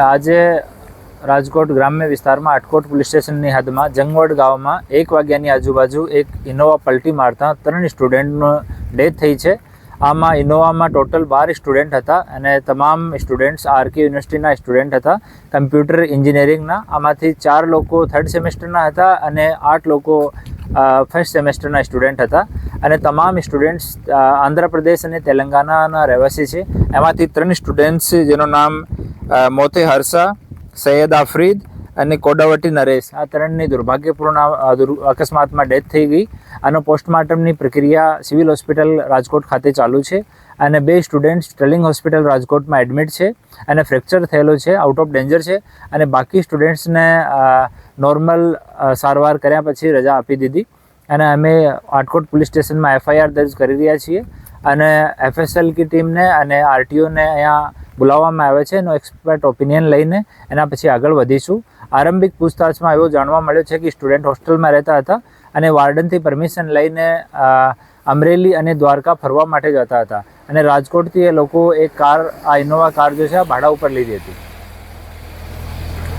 આજે રાજકોટ ગ્રામ્ય વિસ્તારમાં આટકોટ પોલીસ સ્ટેશનની હદમાં જંગવડ ગામમાં 1 વાગ્યાની આજુબાજુ એક ઇનોવા પલટી મારતા 3 સ્ટુડન્ટનો ડેથ થઈ છે. આમાં ઇનોવામાં ટોટલ 12 સ્ટુડન્ટ હતા અને તમામ સ્ટુડન્ટ્સ આરકે યુનિવર્સિટીના સ્ટુડન્ટ હતા, કમ્પ્યુટર એન્જિનિયરિંગના. આમાંથી 4 લોકો 3rd સેમેસ્ટરના હતા અને 8 લોકો 1st સેમેસ્ટરના સ્ટુડન્ટ હતા અને તમામ સ્ટુડન્ટ્સ આંધ્રપ્રદેશ અને તેલંગાણાના રહેવાસી છે. એમાંથી 3 સ્ટુડન્ટ્સ જેનું નામ મોતે હર્ષા, સૈયદ આફરીદ અને કોડાવટી નરેશ, આ 3ની દુર્ભાગ્યપૂર્ણ અકસ્માતમાં ડેથ થઈ ગઈ. આનો પોસ્ટમોર્ટમની પ્રક્રિયા સિવિલ હોસ્પિટલ રાજકોટ ખાતે ચાલુ છે અને 2 સ્ટુડન્ટ્સ સ્ટર્લિંગ હોસ્પિટલ રાજકોટમાં એડમિટ છે અને ફ્રેક્ચર થયેલો છે, આઉટ ઓફ ડેન્જર છે અને બાકી સ્ટુડન્ટ્સને નોર્મલ સારવાર કર્યા પછી રજા આપી દીધી અને અમે આટકોટ પોલીસ સ્ટેશનમાં FIR દર્જ કરી રહ્યા છીએ અને FSL की ટીમને અને RTOને અહીંયા બોલાવવામાં આવે છે. એનો એક્સપર્ટ ઓપિનિયન લઈને એના પછી આગળ વધીશું. આરંભિક પૂછતાછમાં એવો જાણવા મળ્યો છે કે સ્ટુડન્ટ હોસ્ટેલમાં રહેતા હતા અને વાર્ડનથી પરમિશન લઈને અમરેલી અને દ્વારકા ફરવા માટે જતા હતા અને રાજકોટથી એ લોકો એક કાર, આ ઇનોવા કાર જે છે આ ભાડા ઉપર લીધી હતી.